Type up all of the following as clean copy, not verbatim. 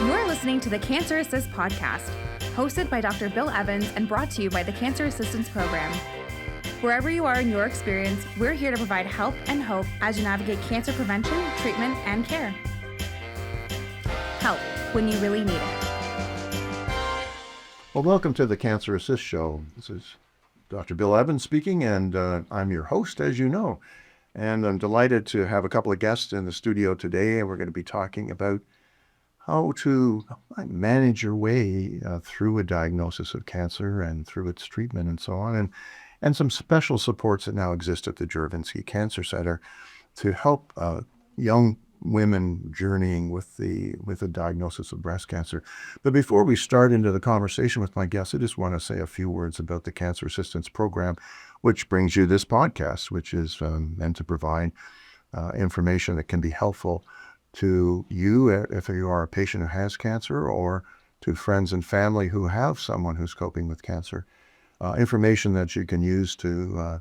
You're listening to the Cancer Assist podcast, hosted by Dr. Bill Evans and brought to you by the Cancer Assistance Program. Wherever you are in your experience, we're here to provide help and hope as you navigate cancer prevention, treatment, and care. Help when you really need it. Well, welcome to the Cancer Assist Show. This is Dr. Bill Evans speaking, and I'm your host, as you know. And I'm delighted to have a couple of guests in the studio today, and we're going to be talking about how to manage your way through a diagnosis of cancer and through its treatment and so on, and some special supports that now exist at the Juravinski Cancer Centre to help young women journeying with the diagnosis of breast cancer. But before we start into the conversation with my guests, I just want to say a few words about the Cancer Assistance Program, which brings you this podcast, which is meant to provide information that can be helpful to you if you are a patient who has cancer, or to friends and family who have someone who's coping with cancer. Information that you can use to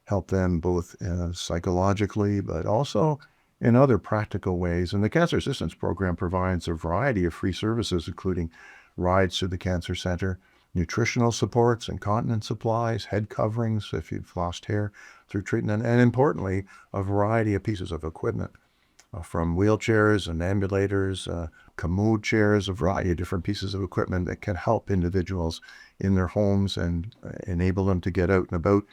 help them both psychologically, but also in other practical ways. And the Cancer Assistance Program provides a variety of free services, including rides to the Cancer Centre, nutritional supports, incontinence supplies, head coverings if you've lost hair through treatment, and importantly, a variety of pieces of equipment. From wheelchairs and ambulators, commode chairs, a variety of different pieces of equipment that can help individuals in their homes and enable them to get out and about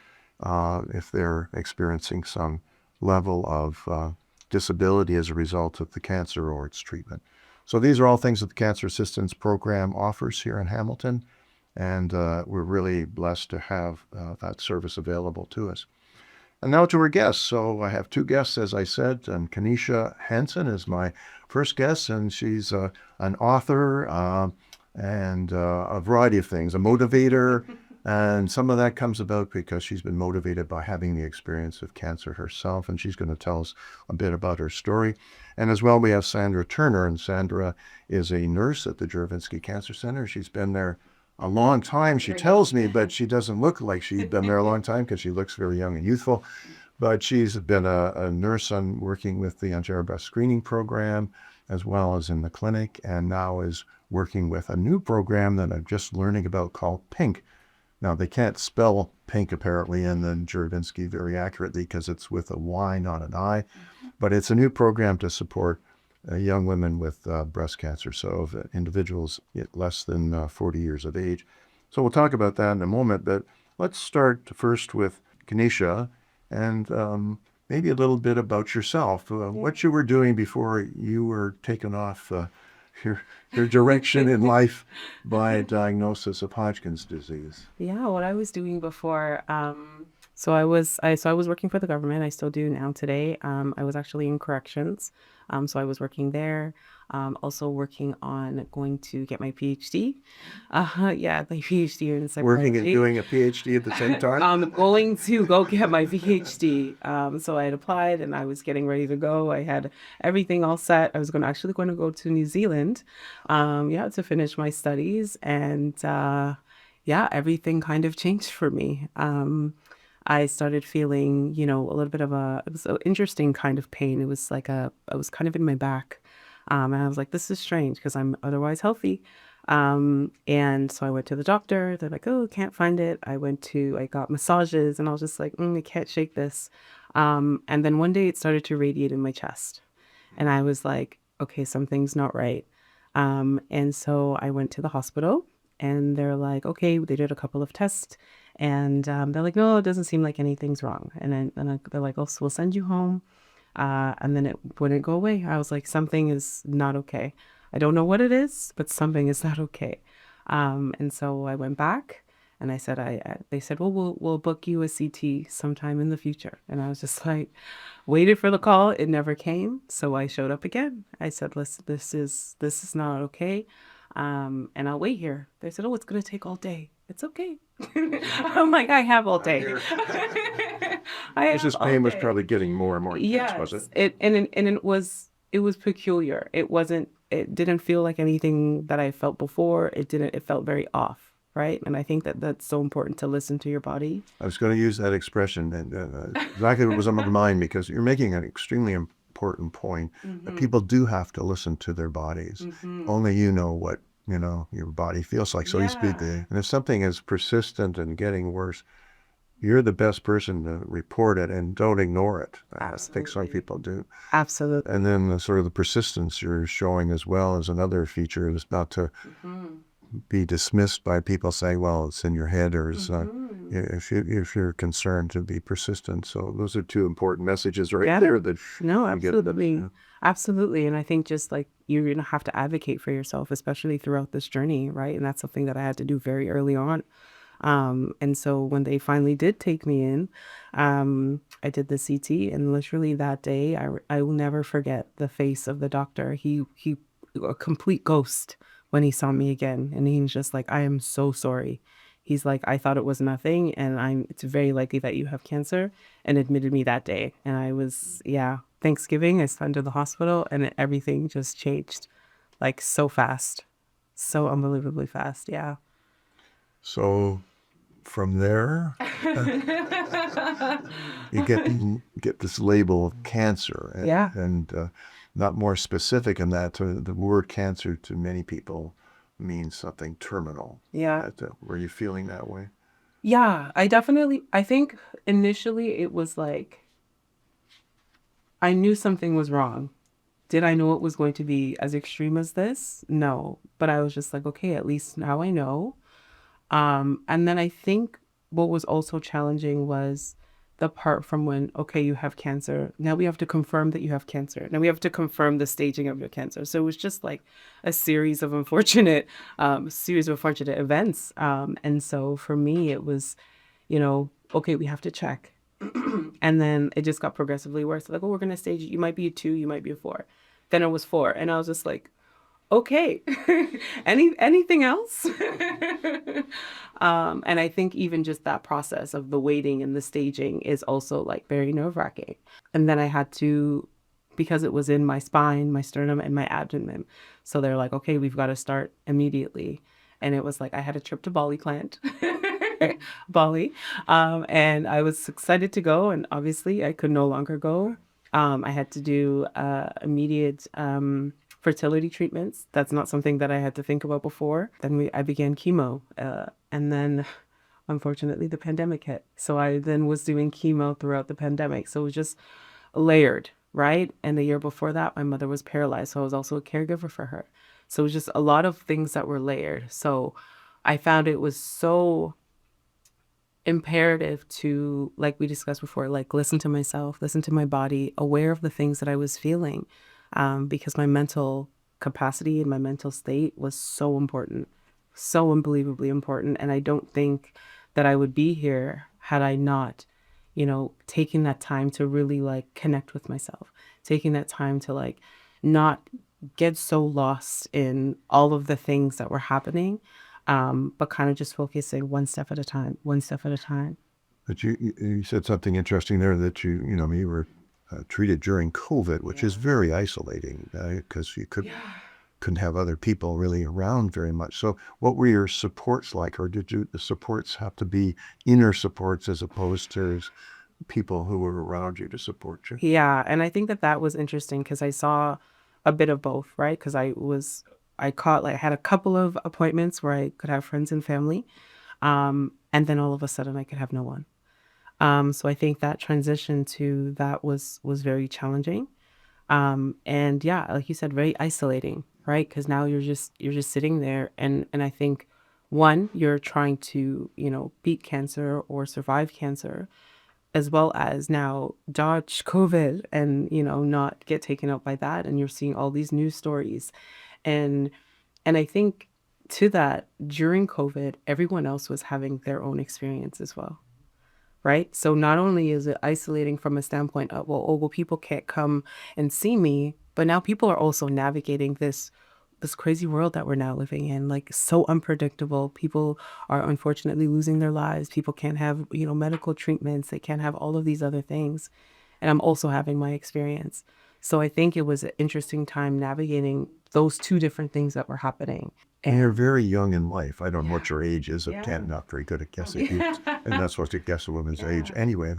if they're experiencing some level of disability as a result of the cancer or its treatment. So these are all things that the Cancer Assistance Program offers here in Hamilton, and we're really blessed to have that service available to us. And now to our guests. So I have two guests, as I said, and Kenisha Hanson is my first guest, and she's an author and a variety of things, a motivator, and some of that comes about because she's been motivated by having the experience of cancer herself, and she's going to tell us a bit about her story. And as well, we have Sandra Turner, and Sandra is a nurse at the Juravinski Cancer Centre. She's been there a long time, she tells me, but she doesn't look like she's been there a long time because she looks very young and youthful. But she's been a nurse working with the Ontario Breast Screening Program, as well as in the clinic, and now is working with a new program that I'm just learning about called PYNK. Now, they can't spell PYNK apparently in the Juravinski very accurately because it's with a Y, not an I, but it's a new program to support young women with breast cancer, so individuals less than 40 years of age. So we'll talk about that in a moment, but let's start first with Kenisha, and maybe a little bit about yourself, what you were doing before you were taken off your direction in life by a diagnosis of Hodgkin's disease. Yeah, what I was doing before, so I was working for the government. I still do now today. I was actually in corrections. So I was working there, also working on going to get my PhD. Yeah, my PhD in psychology. Working and doing a PhD at the same time? I'm going to go get my PhD. So I had applied and I was getting ready to go. I had everything all set. I was going to go to New Zealand, to finish my studies. And everything kind of changed for me. I started feeling, a little bit of it was an interesting kind of pain. It was like I was kind of in my back. And I was like, this is strange because I'm otherwise healthy. And so I went to the doctor. They're like, oh, can't find it. I got massages and I was just like, I can't shake this. And then one day it started to radiate in my chest. And I was like, okay, something's not right. And so I went to the hospital and they're like, okay, they did a couple of tests. And they're like, no, it doesn't seem like anything's wrong. And then they're like, oh, so we'll send you home. And then it wouldn't go away. I was like, something is not okay. I don't know what it is, but something is not okay. And so I went back and I said, they said, well, we'll book you a CT sometime in the future. And I was just like, waited for the call. It never came. So I showed up again. I said, listen, this is not okay. And I'll wait here. They said, oh, it's going to take all day. It's okay. I'm like, I have all day. This pain was probably getting more and more intense, was it? It was peculiar. It didn't feel like anything that I felt before. It felt very off, right? And I think that's so important to listen to your body. I was going to use that expression, and exactly what was on my mind, because you're making an extremely important point that people do have to listen to their bodies. Only you know what, your body feels like. So you speak. And if something is persistent and getting worse, you're the best person to report it and don't ignore it. I think some people do. Absolutely. And then the persistence you're showing as well is another feature, is not to be dismissed by people saying, well, it's in your head, or it's if you're concerned, to be persistent. So those are two important messages right there that no, you get. absolutely. Absolutely. And I think just like you're going to have to advocate for yourself, especially throughout this journey, right? And that's something that I had to do very early on. And so when they finally did take me in, I did the CT, and literally that day, I will never forget the face of the doctor. He a complete ghost when he saw me again. And he was just like, I am so sorry. He's like, I thought it was nothing, and it's very likely that you have cancer, and admitted me that day. And I was, Thanksgiving, I spent in the hospital, and everything just changed like so fast, so unbelievably fast. Yeah. So from there, you get this label of cancer, and not more specific in that. The word cancer to many people means something terminal. Yeah. Were you feeling that way? Yeah, I think initially it was like, I knew something was wrong. Did I know it was going to be as extreme as this? No, but I was just like, okay, at least now I know. And then I think what was also challenging was the part from when, okay, you have cancer. Now we have to confirm that you have cancer. Now we have to confirm the staging of your cancer. So it was just like a series of unfortunate events. And so for me, it was, okay, we have to check. And then it just got progressively worse. Like, oh, we're going to stage it. You might be a 2, you might be a 4. Then it was 4. And I was just like, okay, anything else? And I think even just that process of the waiting and the staging is also like very nerve-wracking. And then I had to, because it was in my spine, my sternum, and my abdomen. So they're like, okay, we've got to start immediately. And it was like, I had a trip to Bali planned. Bali. And I was excited to go. And obviously I could no longer go. I had to do immediate fertility treatments. That's not something that I had to think about before. Then I began chemo. And then unfortunately the pandemic hit. So I then was doing chemo throughout the pandemic. So it was just layered, right? And the year before that, my mother was paralyzed. So I was also a caregiver for her. So it was just a lot of things that were layered. So I found it was so imperative to, like we discussed before, like listen to myself, listen to my body, aware of the things that I was feeling, because my mental capacity and my mental state was so important, so unbelievably important. And I don't think that I would be here had I not, taking that time to really like connect with myself, taking that time to like not get so lost in all of the things that were happening. But kind of just focusing one step at a time. But you said something interesting there, that you were treated during COVID, which is very isolating, because you couldn't have other people really around very much. So what were your supports like, or did the supports have to be inner supports as opposed to people who were around you to support you? Yeah, and I think that was interesting because I saw a bit of both, right? Because I had a couple of appointments where I could have friends and family. And then all of a sudden I could have no one. So I think that transition to that was very challenging. And yeah, like you said, very isolating, right? Because now you're just sitting there, and I think, one, you're trying to, beat cancer or survive cancer, as well as now dodge COVID and, not get taken out by that. And you're seeing all these news stories. And I think to that, during COVID, everyone else was having their own experience as well, right? So not only is it isolating from a standpoint of, well, people can't come and see me, but now people are also navigating this crazy world that we're now living in, like so unpredictable. People are unfortunately losing their lives. People can't have, medical treatments. They can't have all of these other things. And I'm also having my experience. So I think it was an interesting time navigating those two different things that were happening. And you're very young in life. I don't know what your age is. I'm not very good at guessing. And that's supposed to guess a woman's age anyway.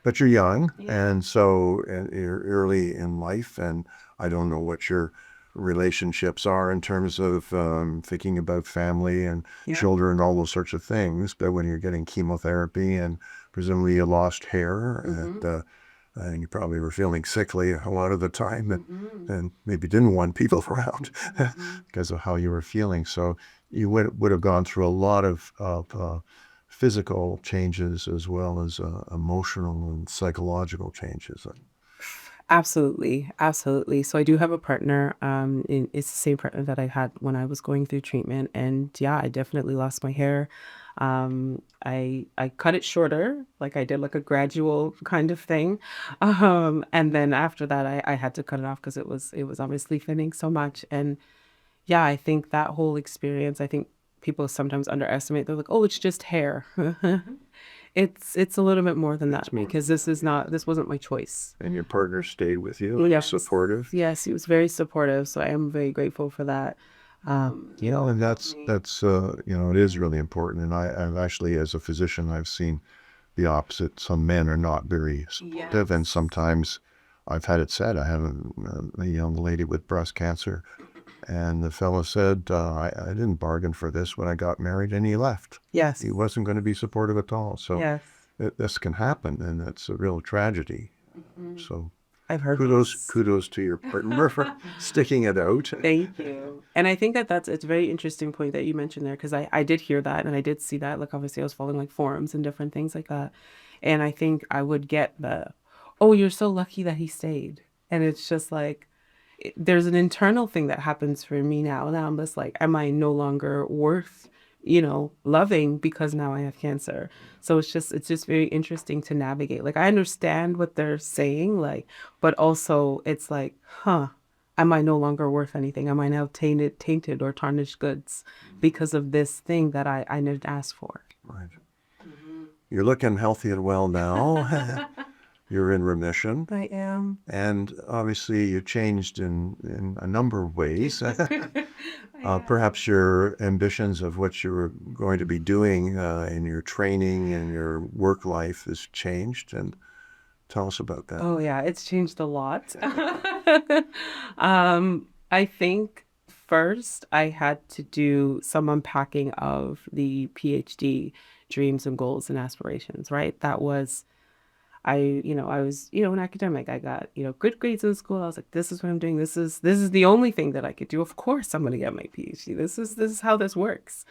but you're young, Yeah. and so you're early in life, and I don't know what your relationships are in terms of thinking about family and Yeah. children and all those sorts of things. But when you're getting chemotherapy and presumably you lost hair and you probably were feeling sickly a lot of the time and maybe didn't want people around because of how you were feeling. So you would have gone through a lot of physical changes as well as emotional and psychological changes. Absolutely, absolutely. So I do have a partner. It's the same partner that I had when I was going through treatment, and yeah, I definitely lost my hair. I cut it shorter, like I did like a gradual kind of thing, and then after that, I had to cut it off because it was obviously thinning so much. And yeah, I think that whole experience, I think people sometimes underestimate. They're like, oh, it's just hair. It's a little bit more than that to me because this wasn't my choice. And your partner stayed with you, Yes. supportive. Yes, he was very supportive, so I am very grateful for that. And that's it is really important. And I've actually, as a physician, I've seen the opposite. Some men are not very supportive, and Yes. sometimes I've had it said. I have a young lady with breast cancer, and the fellow said, I didn't bargain for this when I got married, and he left. Yes. He wasn't going to be supportive at all. So Yes. this can happen, and it's a real tragedy. So I've heard kudos this. to your partner for sticking it out. Thank you. And I think it's a very interesting point that you mentioned there because I did hear that and I did see that. Like obviously I was following like forums and different things like that. And I think I would get oh, you're so lucky that he stayed. And it's just like there's an internal thing that happens for me now. Now I'm just like, am I no longer worth, loving because now I have cancer? So it's just very interesting to navigate. Like I understand what they're saying, like, but also it's like, huh, am I no longer worth anything? Am I now tainted or tarnished goods because of this thing that I didn't ask for? Right. You're looking healthy and well now. You're in remission. I am. And obviously you changed in a number of ways. Perhaps your ambitions of what you were going to be doing in your training and your work life has changed. And tell us about that. Oh yeah, it's changed a lot. I think first I had to do some unpacking of the PhD dreams and goals and aspirations, right? That was I was, an academic. I got, good grades in school. I was like, this is what I'm doing. This is the only thing that I could do. Of course I'm gonna get my PhD. This is how this works.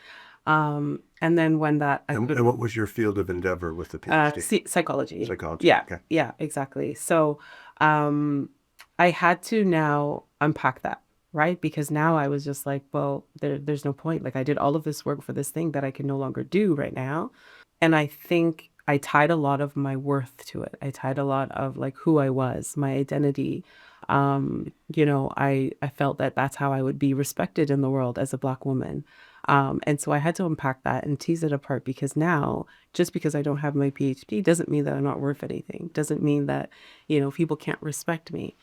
And then when that And what was your field of endeavor with the PhD? Psychology. Psychology. Yeah. Okay. Yeah, exactly. So I had to now unpack that, right? Because now I was just like, well, there's no point. Like I did all of this work for this thing that I can no longer do right now. And I think I tied a lot of my worth to it. I tied a lot of like who I was, my identity. I felt that that's how I would be respected in the world as a Black woman. And so I had to unpack that and tease it apart because now, just because I don't have my PhD doesn't mean that I'm not worth anything. Doesn't mean that, people can't respect me.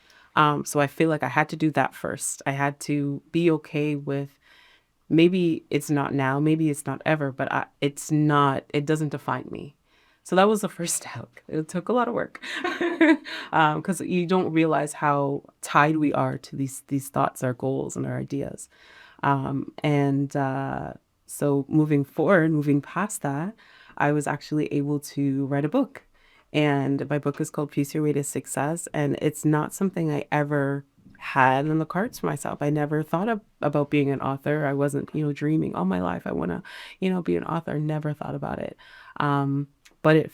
So I feel like I had to do that first. I had to be okay with maybe it's not now, maybe it's not ever, but it doesn't define me. So that was the first step. It took a lot of work because you don't realize how tied we are to these thoughts, our goals, and our ideas. And so moving forward, moving past that, I was actually able to write a book. And my book is called Peace Your Way to Success. And it's not something I ever had in the cards for myself. I never thought about being an author. I wasn't, dreaming all my life. I want to, be an author. Never thought about it. But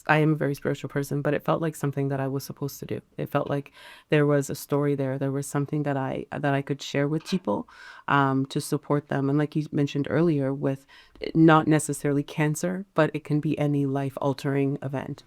I am a very spiritual person, but it felt like something that I was supposed to do. It felt like there was a story there. There was something that I could share with people, to support them. And like you mentioned earlier, with not necessarily cancer, but it can be any life-altering event.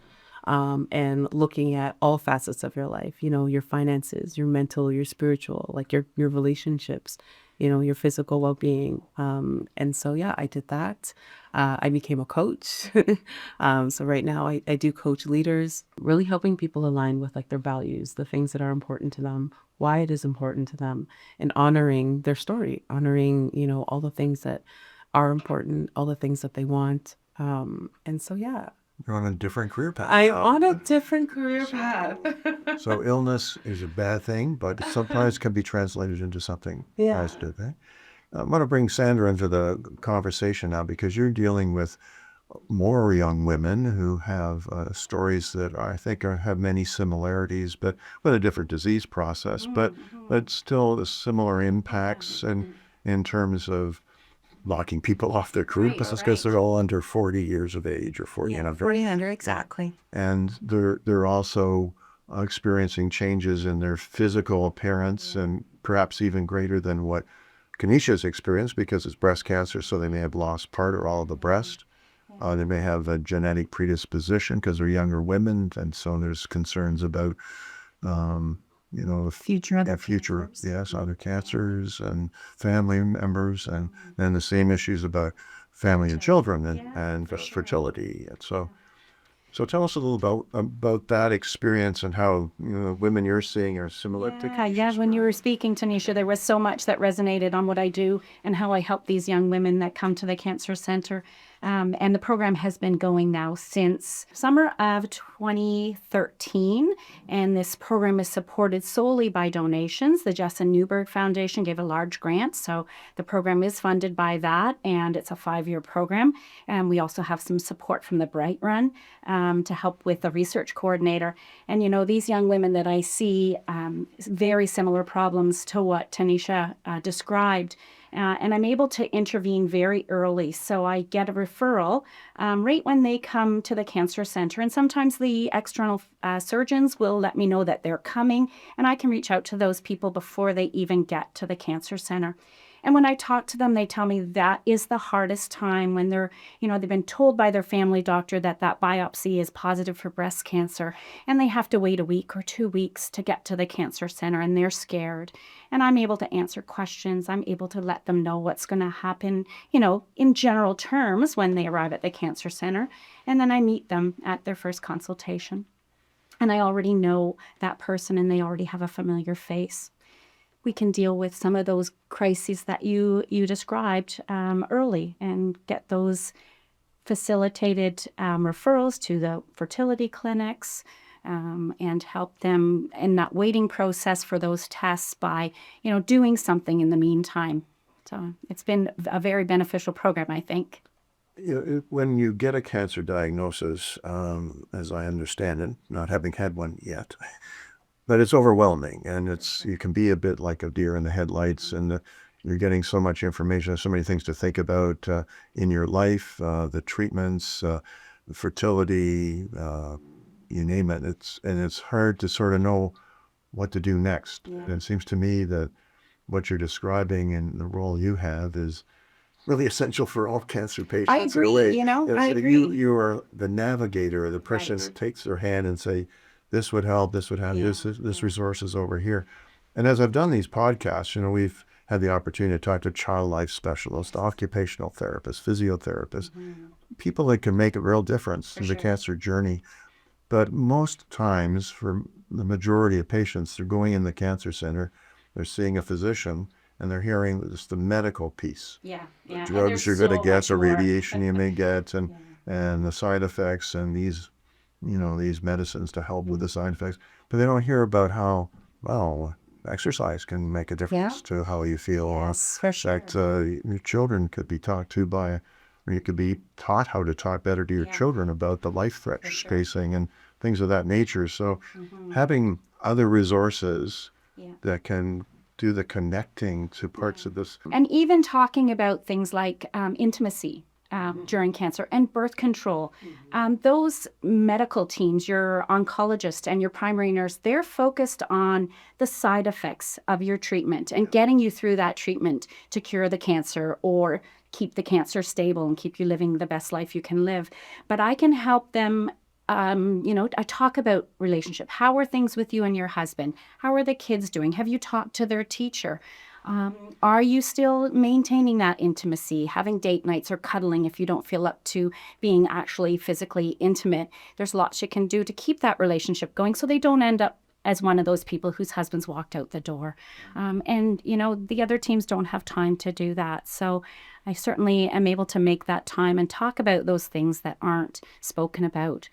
And looking at all facets of your life, your finances, your mental, your spiritual, like your relationships, your physical well-being. And so, yeah, I did that. I became a coach. So right now I do coach leaders, really helping people align with like their values, the things that are important to them, why it is important to them, and honoring their story, honoring, all the things that are important, all the things that they want. And so, yeah. You're on a different career path. I'm on a different career path. So illness is a bad thing, but sometimes can be translated into something Yeah. positive. Eh? I want to bring Sandra into the conversation now because you're dealing with more young women who have stories that I think have many similarities, but with a different disease process, but still the similar impacts and in terms of locking people off their career paths because they're all under 40 years of age or 40 and under. 40 under, exactly. And they're also experiencing changes in their physical appearance and perhaps even greater than what Kenisha's experienced because it's breast cancer, so they may have lost part or all of the breast. They may have a genetic predisposition because they're younger women, and so there's concerns about, Future other future, cancers. yes, other cancers and family members, and then the same issues about family and children and fertility. And so tell us a little about that experience and how women you're seeing are similar to. Yeah, when you were speaking, Tanisha, there was so much that resonated on what I do and how I help these young women that come to the Cancer Centre. And the program has been going now since summer of 2013. And this program is supported solely by donations. The Justin Newberg Foundation gave a large grant. So the program is funded by that. And it's a 5-year program. And we also have some support from the Bright Run to help with the research coordinator. And, these young women that I see, very similar problems to what Tanisha described. And I'm able to intervene very early. So I get a referral right when they come to the Cancer Centre. And sometimes the external surgeons will let me know that they're coming, and I can reach out to those people before they even get to the Cancer Centre. And when I talk to them, they tell me that is the hardest time when they're, they've been told by their family doctor that biopsy is positive for breast cancer, and they have to wait a week or 2 weeks to get to the Cancer Centre, and they're scared. And I'm able to answer questions. I'm able to let them know what's going to happen, in general terms when they arrive at the Cancer Centre. And then I meet them at their first consultation. And I already know that person, and they already have a familiar face. We can deal with some of those crises that you described early and get those facilitated referrals to the fertility clinics and help them in that waiting process for those tests by, doing something in the meantime. So it's been a very beneficial program, I think. When you get a cancer diagnosis, as I understand it, not having had one yet, but it's overwhelming, and you can be a bit like a deer in the headlights, and you're getting so much information, so many things to think about in your life, the treatments, the fertility, you name it. It's hard to sort of know what to do next. Yeah. And it seems to me that what you're describing and the role you have is really essential for all cancer patients. I agree, I agree. You are the navigator, the person who takes their hand and say, this would help, this resource is over here. And as I've done these podcasts, we've had the opportunity to talk to child life specialists, occupational therapists, physiotherapists, people that can make a real difference in the cancer journey. But most times, for the majority of patients, they're going in the Cancer Centre, they're seeing a physician, and they're hearing just the medical piece. Yeah. Drugs you're going to get, or radiation you may get, and the side effects, and these medicines to help with the side effects. But they don't hear about how, exercise can make a difference to how you feel. Yes, for sure. In fact, your children could be talked to or you could be taught how to talk better to your children about the life threats facing and things of that nature. So having other resources that can do the connecting to parts of this. And even talking about things like intimacy during cancer and birth control. Those medical teams, your oncologist and your primary nurse, they're focused on the side effects of your treatment and getting you through that treatment to cure the cancer or keep the cancer stable and keep you living the best life you can live. But I can help them. I talk about relationship. How are things with you and your husband? How are the kids doing? Have you talked to their teacher? Are you still maintaining that intimacy, having date nights or cuddling if you don't feel up to being actually physically intimate? There's lots you can do to keep that relationship going so they don't end up as one of those people whose husbands walked out the door. And, the other teams don't have time to do that. So I certainly am able to make that time and talk about those things that aren't spoken about,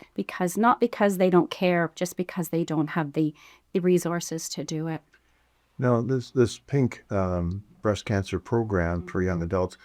not because they don't care, just because they don't have the resources to do it. Now, this PYNK breast cancer program for young adults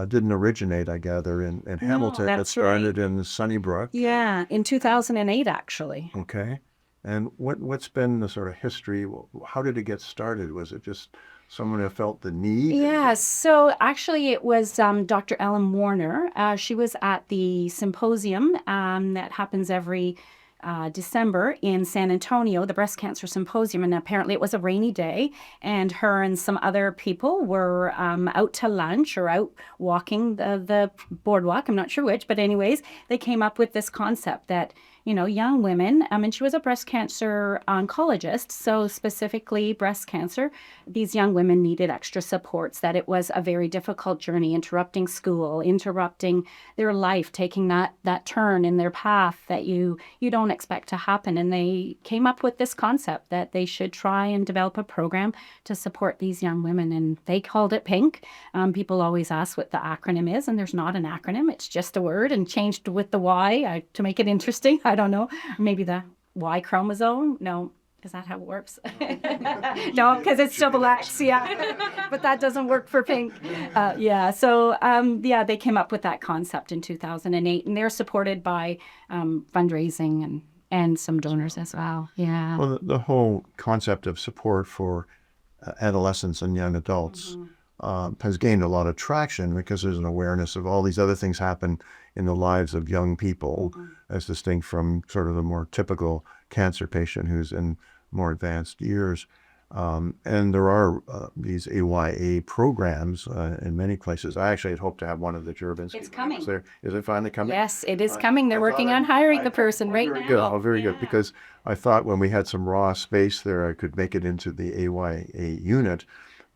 didn't originate, I gather, in Hamilton. It started in Sunnybrook. Yeah, in 2008, actually. Okay. And what's been the sort of history? How did it get started? Was it just someone who felt the need? Yeah, so actually it was Dr. Ellen Warner. She was at the symposium that happens every December in San Antonio, the breast cancer symposium, and apparently it was a rainy day, and her and some other people were out to lunch or out walking the boardwalk. I'm not sure which, but anyways, they came up with this concept that young women, and she was a breast cancer oncologist, so specifically breast cancer, these young women needed extra supports, that it was a very difficult journey, interrupting school, interrupting their life, taking that turn in their path that you don't expect to happen. And they came up with this concept that they should try and develop a program to support these young women, and they called it PYNK. People always ask what the acronym is, and there's not an acronym. It's just a word, and changed with the Y to make it interesting. I don't know. Maybe the Y chromosome? No. Is that how it works? No, because it's double X, yeah. But that doesn't work for PYNK. So they came up with that concept in 2008, and they're supported by fundraising and some donors as well. Yeah. Well, the whole concept of support for adolescents and young adults has gained a lot of traction because there's an awareness of all these other things happen in the lives of young people, as distinct from sort of the more typical cancer patient who's in more advanced years. And there are these AYA programs in many places. I actually had hoped to have one of the Juravinski. It's coming. There. Is it finally coming? Yes, it is coming. They're working on hiring the person right now. Good. Oh, very good. Because I thought when we had some raw space there, I could make it into the AYA unit,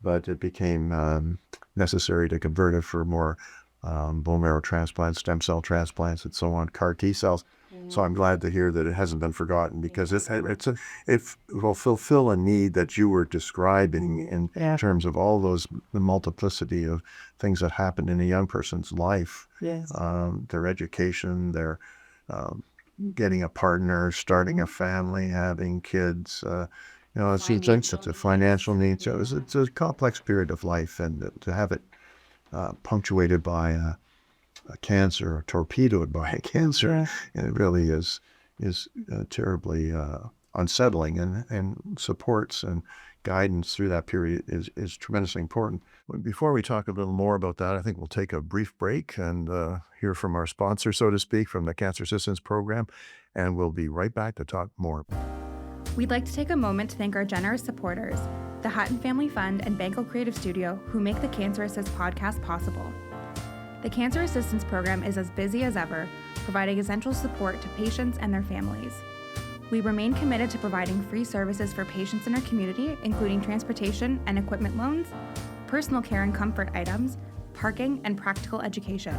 but it became necessary to convert it for more bone marrow transplants, stem cell transplants, and so on, CAR T cells. So I'm glad to hear that it hasn't been forgotten, because it will fulfill a need that you were describing in terms of all the multiplicity of things that happen in a young person's life. Yes. Their education, their getting a partner, starting a family, having kids. It's a financial need. So it's a complex period of life, and to have it punctuated by a cancer, or torpedoed by a cancer, it really is terribly unsettling, and supports and guidance through that period is tremendously important. Before we talk a little more about that, I think we'll take a brief break and hear from our sponsor, so to speak, from the Cancer Assistance Program, and we'll be right back to talk more. We'd like to take a moment to thank our generous supporters, the Hatton Family Fund and Banco Creative Studio, who make the Cancer Assist podcast possible. The Cancer Assistance Program is as busy as ever, providing essential support to patients and their families. We remain committed to providing free services for patients in our community, including transportation and equipment loans, personal care and comfort items, parking, and practical education.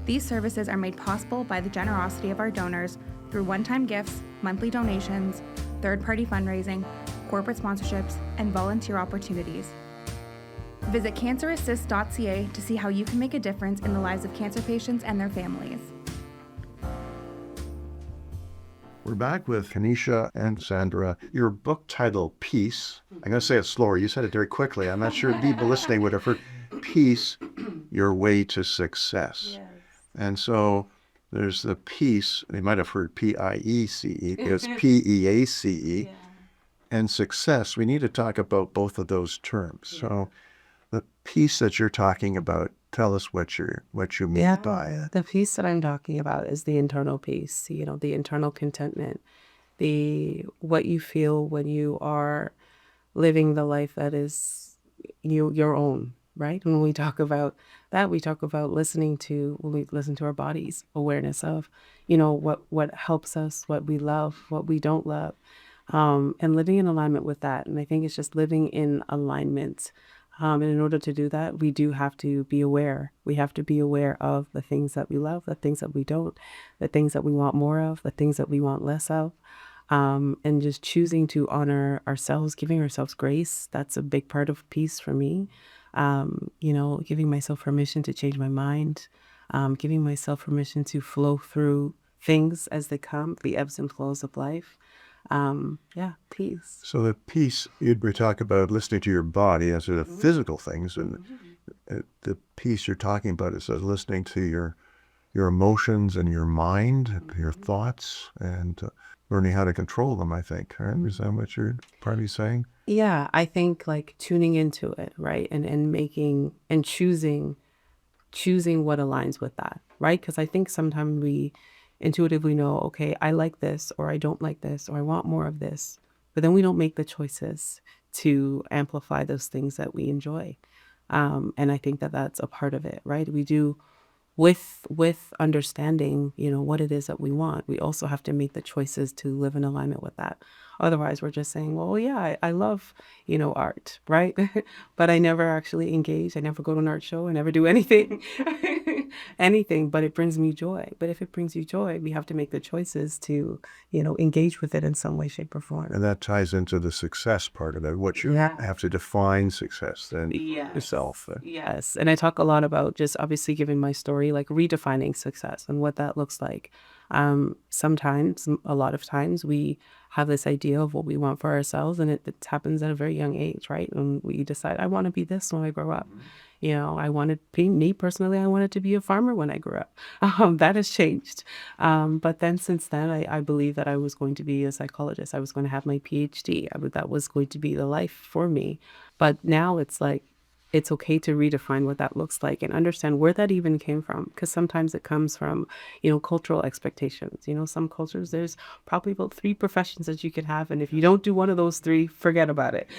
These services are made possible by the generosity of our donors through one-time gifts, monthly donations, third-party fundraising, corporate sponsorships, and volunteer opportunities. Visit cancerassist.ca to see how you can make a difference in the lives of cancer patients and their families. We're back with Kenisha and Sandra. Your book title, Peace, I'm going to say it slower. You said it very quickly. I'm not sure people listening would have heard Peace, Your Way to Success. Yes. And so there's the peace, they might have heard P-I-E-C-E, it's P-E-A-C-E, yeah. And success. We need to talk about both of those terms. Yeah. So the peace that you're talking about, tell us what you mean by it. The peace that I'm talking about is the internal peace, the internal contentment, what you feel when you are living the life that is your own, right? When we talk about that, we talk about when we listen to our bodies, awareness of, what helps us, what we love, what we don't love, and living in alignment with that. And I think it's just living in alignment. And in order to do that, we do have to be aware. We have to be aware of the things that we love, the things that we don't, the things that we want more of, the things that we want less of. and just choosing to honor ourselves, giving ourselves grace. That's a big part of peace for me. Giving myself permission to change my mind, giving myself permission to flow through things as they come, the ebbs and flows of life. Peace. So the peace, you'd be talking about listening to your body as the physical things, and the peace you're talking about is listening to your emotions and your mind, your thoughts, and learning how to control them, I think. Right? Is that what you're probably saying? Yeah, I think like tuning into it, right? And making and choosing what aligns with that, right? Because I think sometimes we intuitively know, okay, I like this, or I don't like this, or I want more of this, but then we don't make the choices to amplify those things that we enjoy. And I think that that's a part of it, right? We do with understanding, what it is that we want. We also have to make the choices to live in alignment with that. Otherwise, we're just saying, well, yeah, I love, art, right? But I never actually engage. I never go to an art show. I never do anything, but it brings me joy. But if it brings you joy, we have to make the choices to, engage with it in some way, shape, or form. And that ties into the success part of it, what you have to define success then yourself. Yes. And I talk a lot about just obviously giving my story, like redefining success and what that looks like. Sometimes, a lot of times, we have this idea of what we want for ourselves, and it happens at a very young age, right? And we decide, I want to be this when I grow up. I wanted, me personally, I wanted to be a farmer when I grew up. That has changed. But then since then, I believe that I was going to be a psychologist. I was going to have my PhD. That was going to be the life for me. But now it's like, it's okay to redefine what that looks like and understand where that even came from. Because sometimes it comes from, cultural expectations. Some cultures, there's probably about 3 professions that you could have. And if you don't do one of those 3, forget about it.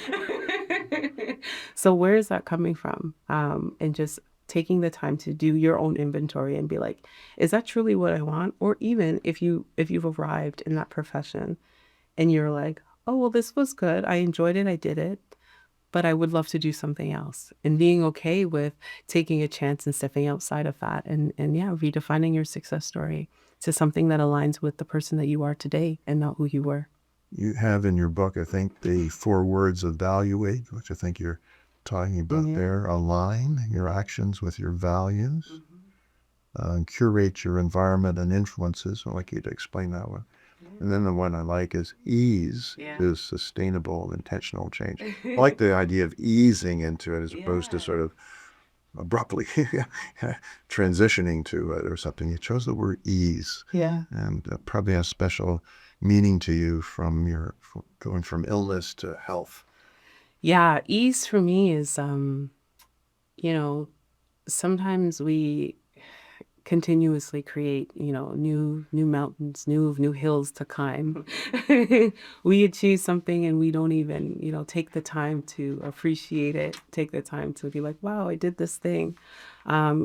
So where is that coming from? And just taking the time to do your own inventory and be like, is that truly what I want? Or even if you've arrived in that profession and you're like, oh, well, this was good. I enjoyed it. I did it. But I would love to do something else, and being okay with taking a chance and stepping outside of that, and redefining your success story to something that aligns with the person that you are today and not who you were. You have in your book, I think, the 4 words evaluate, which I think you're talking about there. Align your actions with your values. Curate your environment and influences. I'd like you to explain that one. And then the one I like is ease is sustainable, intentional change. I like the idea of easing into it as opposed to sort of abruptly transitioning to it or something. You chose the word ease. Yeah. And probably has special meaning to you from going from illness to health. Yeah. Ease for me is, sometimes we continuously create, new mountains, new hills to climb. We achieve something and we don't even, take the time to appreciate it, take the time to be like, wow, I did this thing.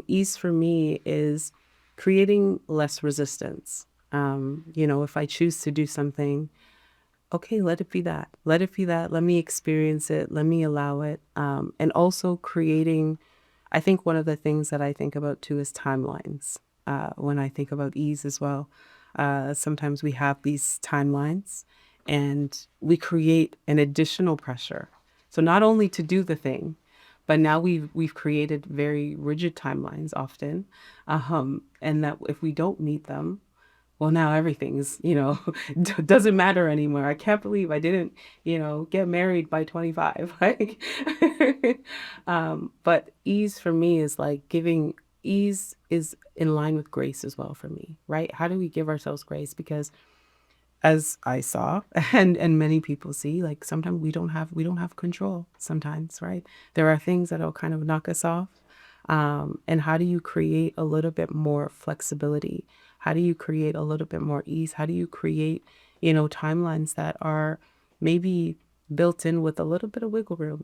Ease for me is creating less resistance. If I choose to do something, okay, let it be that. Let it be that. Let me experience it. Let me allow it. And also creating, I think one of the things that I think about too is timelines. When I think about ease as well, sometimes we have these timelines and we create an additional pressure. So not only to do the thing, but now we've created very rigid timelines often, and that if we don't meet them, well, now everything's, doesn't matter anymore. I can't believe I didn't, get married by 25. Like, but ease for me is like ease is in line with grace as well for me, right? How do we give ourselves grace? Because as I saw and many people see, like sometimes we don't have control sometimes, right? There are things that'll kind of knock us off. And how do you create a little bit more flexibility? How do you create a little bit more ease? How do you create, timelines that are maybe built in with a little bit of wiggle room,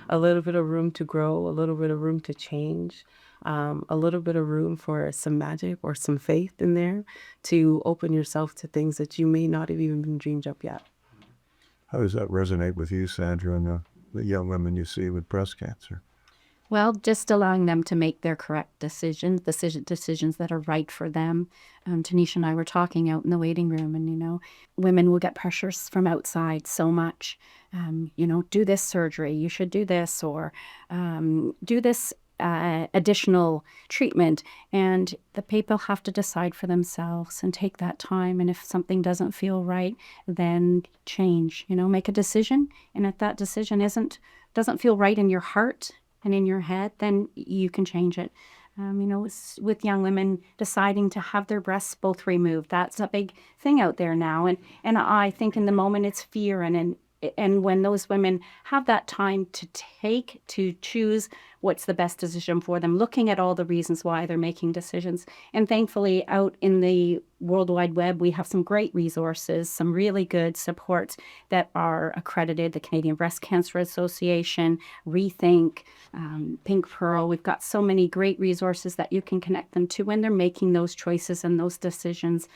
a little bit of room to grow, a little bit of room to change, a little bit of room for some magic or some faith in there to open yourself to things that you may not have even been dreamed up yet. How does that resonate with you, Sandra, and the young women you see with breast cancer? Well, just allowing them to make their correct decisions that are right for them. Tanisha and I were talking out in the waiting room, and, women will get pressures from outside so much. Do this surgery, you should do this, or do this additional treatment. And the people have to decide for themselves and take that time. And if something doesn't feel right, then change, make a decision. And if that decision doesn't feel right in your heart and in your head, then you can change it. With young women deciding to have their breasts both removed, that's a big thing out there now. And I think in the moment it's fear, and when those women have that time to choose what's the best decision for them, looking at all the reasons why they're making decisions. And thankfully, out in the World Wide Web, we have some great resources, some really good supports that are accredited, the Canadian Breast Cancer Association, Rethink, PYNK Pearl. We've got so many great resources that you can connect them to when they're making those choices and those decisions,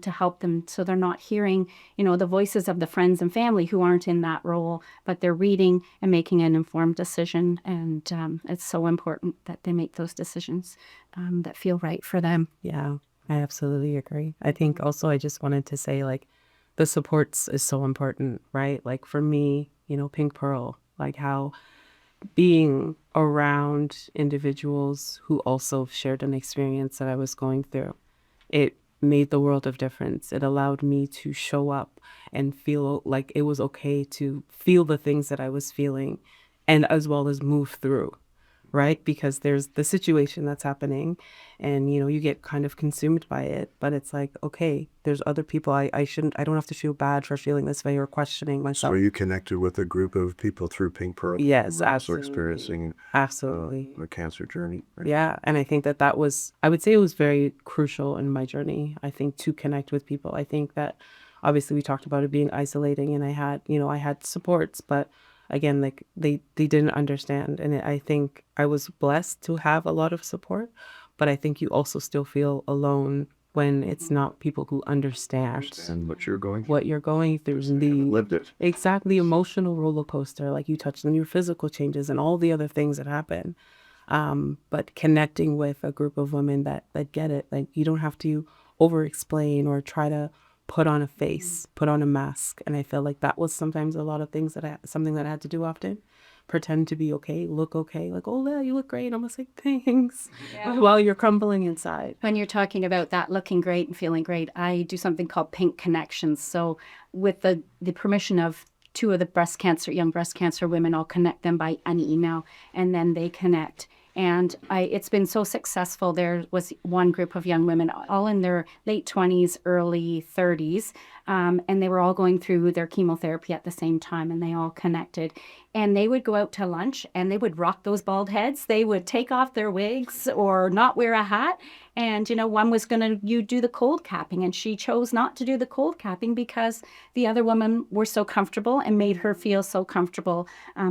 to help them, so they're not hearing, the voices of the friends and family who aren't in that role, but they're reading and making an informed decision. And it's so important that they make those decisions that feel right for them. Yeah, I absolutely agree. I think also I just wanted to say, like, the supports is so important, right? Like for me, PYNK Pearl, like how being around individuals who also shared an experience that I was going through, it made the world of difference. It allowed me to show up and feel like it was okay to feel the things that I was feeling, and as well as move through, right? Because there's the situation that's happening, and you get kind of consumed by it, but it's like, okay, there's other people. I don't have to feel bad for feeling this way or questioning myself. So you connected with a group of people through PYNK Pearl? Yes, also absolutely. experiencing Absolutely. a cancer journey, right? Yeah, and I think that was, I would say it was very crucial in my journey, I think, to connect with people. I think that obviously we talked about it being isolating, and I had supports, but again, like they didn't understand. And I think I was blessed to have a lot of support, but I think you also still feel alone when it's not people who understand And what you're going through. what you're going through, and Lived it. exactly, emotional roller coaster, like you touched on your physical changes and all the other things that happen. But connecting with a group of women that get it, like you don't have to over explain or try to put on a face, put on a mask. And I feel like that was sometimes a lot of things something that I had to do often. Pretend to be okay, look okay, like, oh yeah, you look great. I'm just like, thanks, while you're crumbling inside. When you're talking about that looking great and feeling great, I do something called PYNK Connections. So with the permission of two of the young breast cancer women, I'll connect them by an email, and then they connect. And it's been so successful. There was one group of young women, all in their late 20s, early 30s, and they were all going through their chemotherapy at the same time, and they all connected. And they would go out to lunch, and they would rock those bald heads. They would take off their wigs or not wear a hat. And, one was going to do the cold capping, and she chose not to do the cold capping because the other women were so comfortable and made her feel so comfortable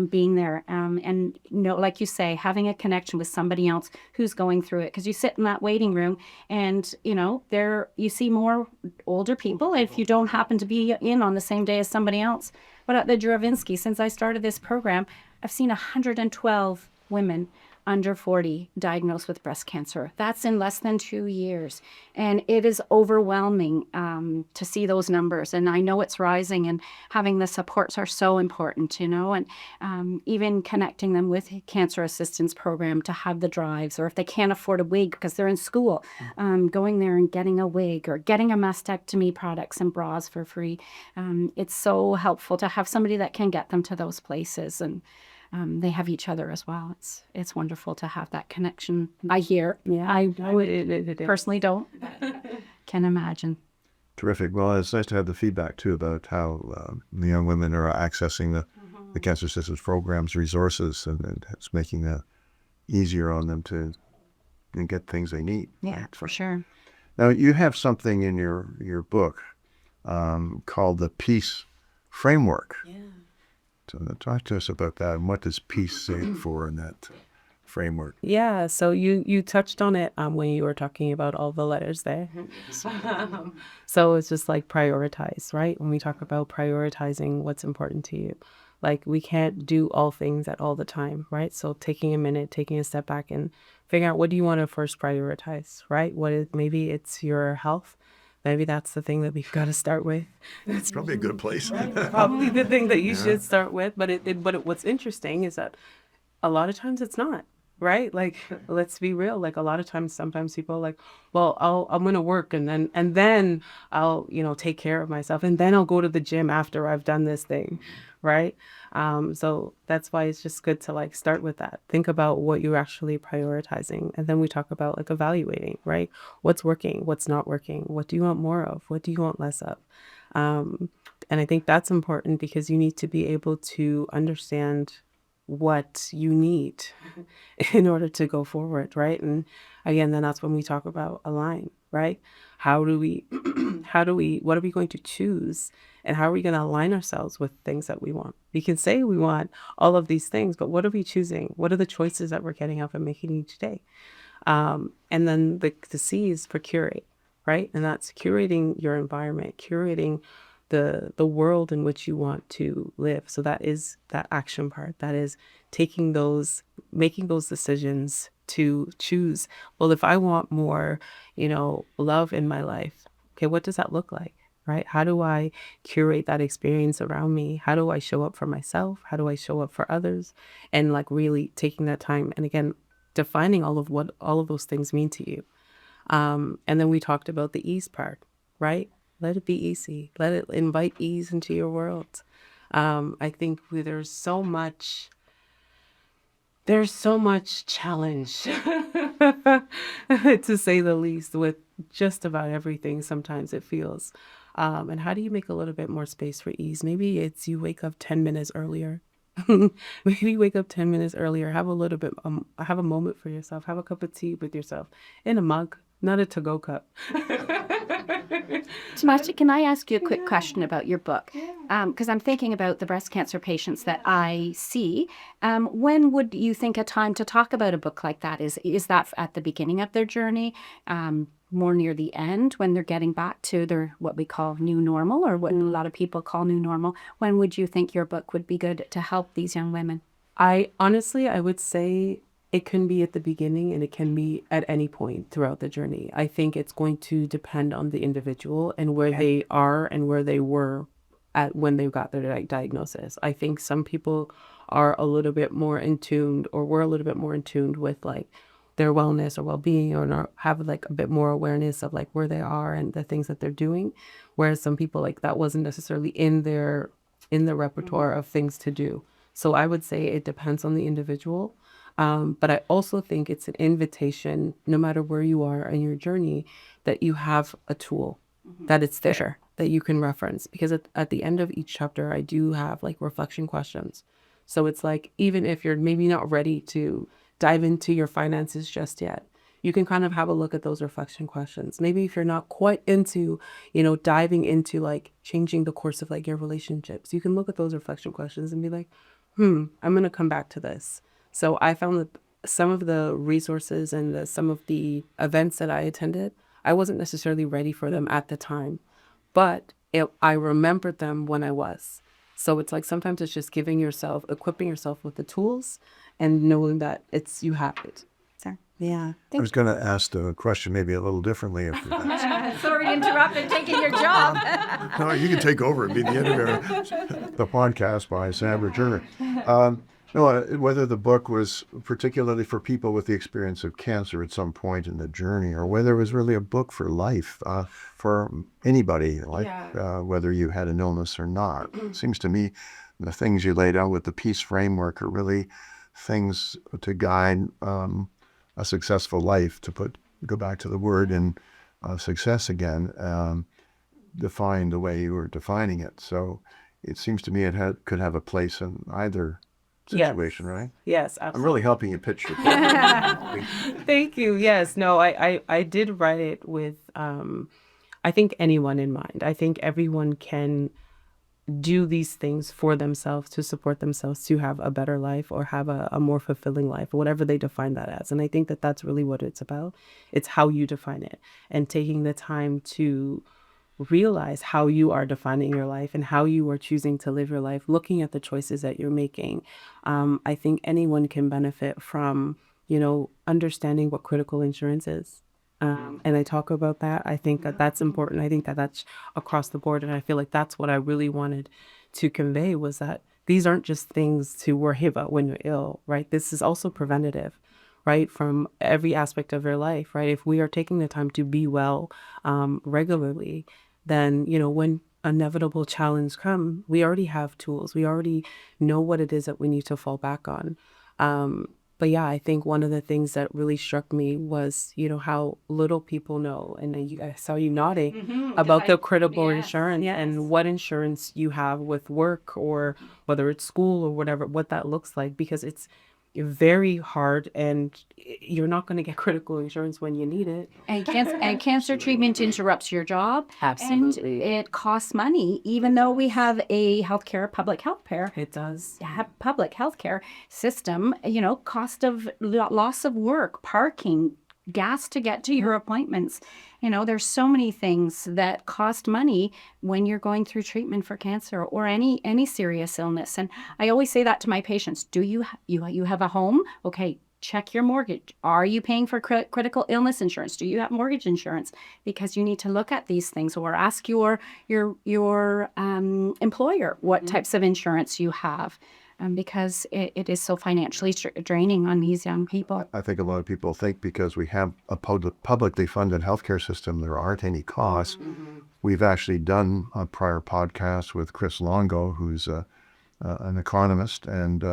being there. And, like you say, having a connection with somebody else who's going through it, because you sit in that waiting room and, there you see more older people if you don't happen to be in on the same day as somebody else. But at the Juravinski, since I started this program, I've seen 112 women under 40 diagnosed with breast cancer. That's in less than 2 years. And it is overwhelming to see those numbers. And I know it's rising, and having the supports are so important, and even connecting them with cancer assistance program to have the drives, or if they can't afford a wig because they're in school, going there and getting a wig or getting a mastectomy products and bras for free. It's so helpful to have somebody that can get them to those places, and they have each other as well. It's wonderful to have that connection. I hear. Yeah, I personally don't. Can imagine. Terrific. Well, it's nice to have the feedback too about how the young women are accessing the cancer assistance programs, resources, and it's making that easier on them to get things they need. Yeah, right? for sure. Now, you have something in your book called the Peace Framework. Yeah. So talk to us about that, and what does peace stand for in that framework? Yeah, so you touched on it when you were talking about all the letters there. So it's just like prioritize, right? When we talk about prioritizing what's important to you. Like we can't do all things at all the time, right? So taking a minute, taking a step back and figuring out what do you want to first prioritize, right? Maybe it's your health. Maybe that's the thing that we've got to start with. It's probably a good place. Probably the thing that you should start with. But what's interesting is that a lot of times it's not, right? Like, let's be real. Like a lot of times, sometimes people are like, well, I'm going to work and then I'll, take care of myself. And then I'll go to the gym after I've done this thing. Right. So that's why it's just good to like start with that. Think about what you're actually prioritizing. And then we talk about like evaluating, right? What's working, what's not working? What do you want more of? What do you want less of? And I think that's important because you need to be able to understand what you need in order to go forward, right? And again, then that's when we talk about align, right? What are we going to choose and how are we going to align ourselves with things that we want? We can say we want all of these things, but what are we choosing? What are the choices that we're getting up and making each day? And then the C is for curate, right? And that's curating your environment, curating the world in which you want to live. So that is that action part. That is making those decisions to choose, well, if I want more, love in my life, okay, what does that look like, right? How do I curate that experience around me? How do I show up for myself? How do I show up for others? And like really taking that time and again, defining all of what all of those things mean to you. And then we talked about the ease part, right? Let it be easy. Let it invite ease into your world. I think there's so much challenge, to say the least, with just about everything. Sometimes it feels. And how do you make a little bit more space for ease? Maybe it's you wake up 10 minutes earlier. Maybe wake up 10 minutes earlier. Have a moment for yourself. Have a cup of tea with yourself in a mug, not a to-go cup. Kenisha, can I ask you a quick question about your book? Because I'm thinking about the breast cancer patients that I see. When would you think a time to talk about a book like that? Is that at the beginning of their journey, more near the end when they're getting back to their what we call new normal or what a lot of people call new normal? When would you think your book would be good to help these young women? I would say it can be at the beginning and it can be at any point throughout the journey. I think it's going to depend on the individual and where they are and where they were at when they got their diagnosis. I think some people are a little bit more in tune or were a little bit more in tune with like their wellness or well-being or have like a bit more awareness of like where they are and the things that they're doing. Whereas some people like that wasn't necessarily in the repertoire of things to do. So I would say it depends on the individual. But I also think it's an invitation, no matter where you are in your journey, that you have a tool, that it's there, that you can reference. Because at the end of each chapter, I do have like reflection questions. So it's like, even if you're maybe not ready to dive into your finances just yet, you can kind of have a look at those reflection questions. Maybe if you're not quite into, diving into like changing the course of like your relationships, you can look at those reflection questions and be like, I'm going to come back to this. So I found that some of the resources and some of the events that I attended, I wasn't necessarily ready for them at the time, but I remembered them when I was. So it's like sometimes it's just equipping yourself with the tools and knowing that you have it. Yeah. I was going to ask the question maybe a little differently. Sorry to interrupt and taking your job. No, you can take over and be the editor of the podcast by Sandra Turner. Whether the book was particularly for people with the experience of cancer at some point in the journey, or whether it was really a book for life, for anybody, whether you had an illness or not. It seems to me the things you laid out with the peace framework are really things to guide a successful life, go back to the word and success again, defined the way you were defining it. So it seems to me it could have a place in either situation, right? Yes, absolutely. I'm really helping you pitch your book. Thank you. Yes. No, I did write it with, I think anyone in mind. I think everyone can do these things for themselves, to support themselves, to have a better life or have a more fulfilling life, or whatever they define that as. And I think that that's really what it's about. It's how you define it and taking the time to realize how you are defining your life and how you are choosing to live your life, looking at the choices that you're making. I think anyone can benefit from, understanding what critical insurance is. And I talk about that. I think that that's important. I think that that's across the board. And I feel like that's what I really wanted to convey, was that these aren't just things to worry about when you're ill, right? This is also preventative, right? From every aspect of your life, right? If we are taking the time to be well regularly, then, when inevitable challenge come, we already have tools. We already know what it is that we need to fall back on. But yeah, I think one of the things that really struck me was, how little people know, and I saw you nodding about the critical insurance and what insurance you have with work, or whether it's school or whatever, what that looks like, because it's very hard, and you're not going to get critical insurance when you need it. And cancer treatment interrupts your job. Absolutely. And it costs money, even though we have a public healthcare. It does. Public healthcare system, cost of loss of work, parking, gas to get to your appointments. There's so many things that cost money when you're going through treatment for cancer or any serious illness. And I always say that to my patients. Do you have a home? Okay, check your mortgage. Are you paying for critical illness insurance? Do you have mortgage insurance? Because you need to look at these things, or ask your employer what types of insurance you have. Because it is so financially draining on these young people. I think a lot of people think because we have a publicly funded healthcare system, there aren't any costs. We've actually done a prior podcast with Chris Longo, who's an economist, and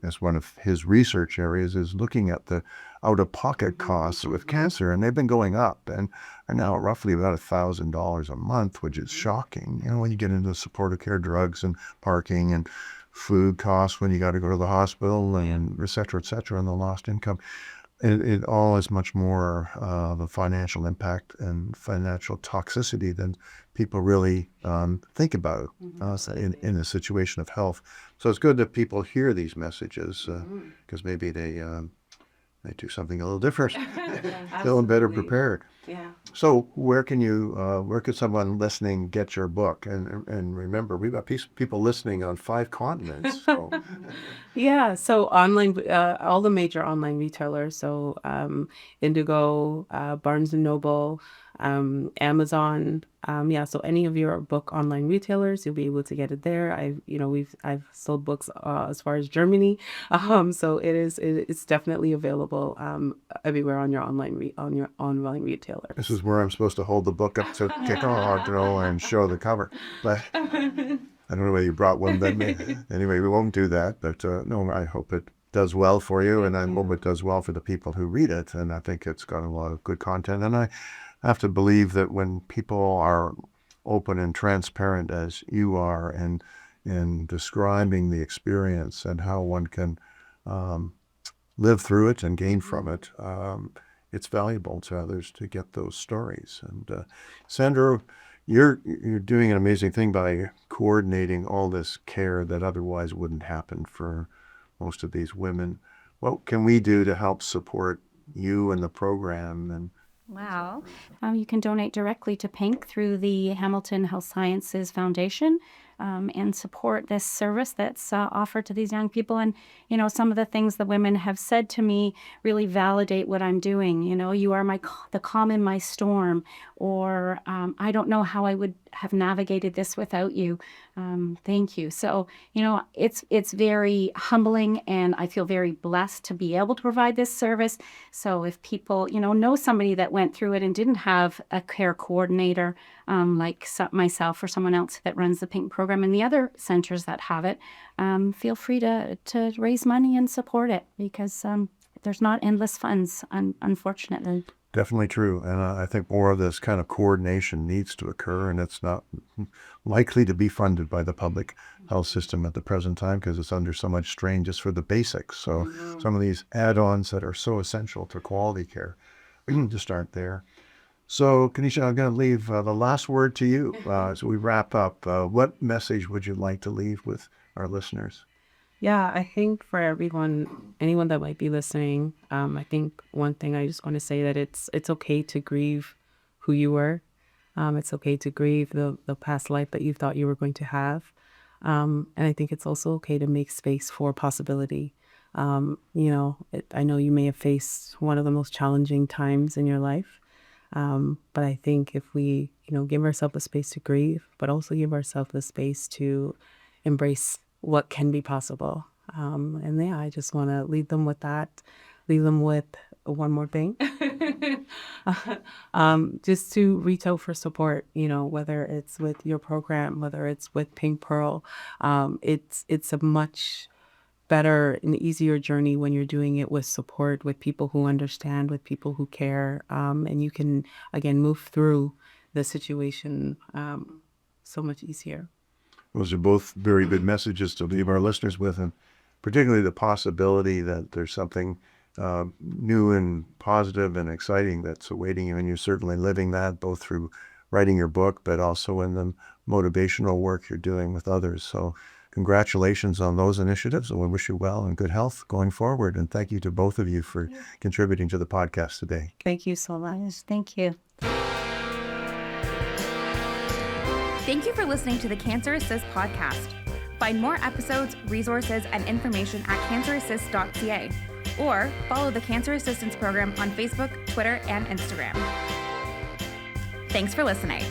as one of his research areas is looking at the out-of-pocket costs with cancer, and they've been going up and are now roughly about $1,000 a month, which is shocking. When you get into supportive care drugs and parking and food costs when you got to go to the hospital, and et cetera, and the lost income. It all is much more the financial impact and financial toxicity than people really think about in a situation of health. So it's good that people hear these messages, because maybe they do something a little different, feeling better prepared. Yeah. So where could someone listening get your book? And remember, we've got people listening on 5 continents. So. Yeah, so online, all the major online retailers, so Indigo, Barnes and Noble, Amazon, so any of your book online retailers, you'll be able to get it there. I've sold books as far as Germany, so it's definitely available everywhere on your online retailer. This is where I'm supposed to hold the book up to kick off, and show the cover, but I don't know whether you brought one, but anyway, we won't do that. But no, I hope it does well for you, and I hope it does well for the people who read it. And I think it's got a lot of good content. And I have to believe that when people are open and transparent as you are, and in describing the experience and how one can live through it and gain from it, it's valuable to others to get those stories. And Sandra, you're doing an amazing thing by coordinating all this care that otherwise wouldn't happen for most of these women. What can we do to help support you and the program? And Wow. You can donate directly to PYNK through the Hamilton Health Sciences Foundation, and support this service that's offered to these young people. And, some of the things the women have said to me really validate what I'm doing. You are the calm in my storm, or I don't know how I would have navigated this without you. Thank you. So, it's very humbling, and I feel very blessed to be able to provide this service. So if people, know somebody that went through it and didn't have a care coordinator, like myself or someone else that runs the PYNK program and the other centers that have it, feel free to raise money and support it, because there's not endless funds, unfortunately. definitely true. And I think more of this kind of coordination needs to occur, and it's not likely to be funded by the public health system at the present time because it's under so much strain just for the basics. So some of these add-ons that are so essential to quality care just aren't there. So, Kenisha, I'm going to leave the last word to you as we wrap up. What message would you like to leave with our listeners? Yeah, I think for anyone that might be listening, I think one thing I just want to say that it's okay to grieve who you were. It's okay to grieve the past life that you thought you were going to have. And I think it's also okay to make space for possibility. I know you may have faced one of the most challenging times in your life. But I think if we, give ourselves the space to grieve, but also give ourselves the space to embrace what can be possible. And yeah, I just want to leave them with that, leave them with one more thing. Just to reach out for support, whether it's with your program, whether it's with Pink Pearl. It's a much better and easier journey when you're doing it with support, with people who understand, with people who care, and you can, again, move through the situation so much easier. Those are both very good messages to leave our listeners with, and particularly the possibility that there's something new and positive and exciting that's awaiting you, and you're certainly living that both through writing your book, but also in the motivational work you're doing with others. So congratulations on those initiatives, and we wish you well and good health going forward. And thank you to both of you for contributing to the podcast today. Thank you so much. Thank you. Thank you for listening to the Cancer Assist podcast. Find more episodes, resources, and information at cancerassist.ca, or follow the Cancer Assistance Program on Facebook, Twitter, and Instagram. Thanks for listening.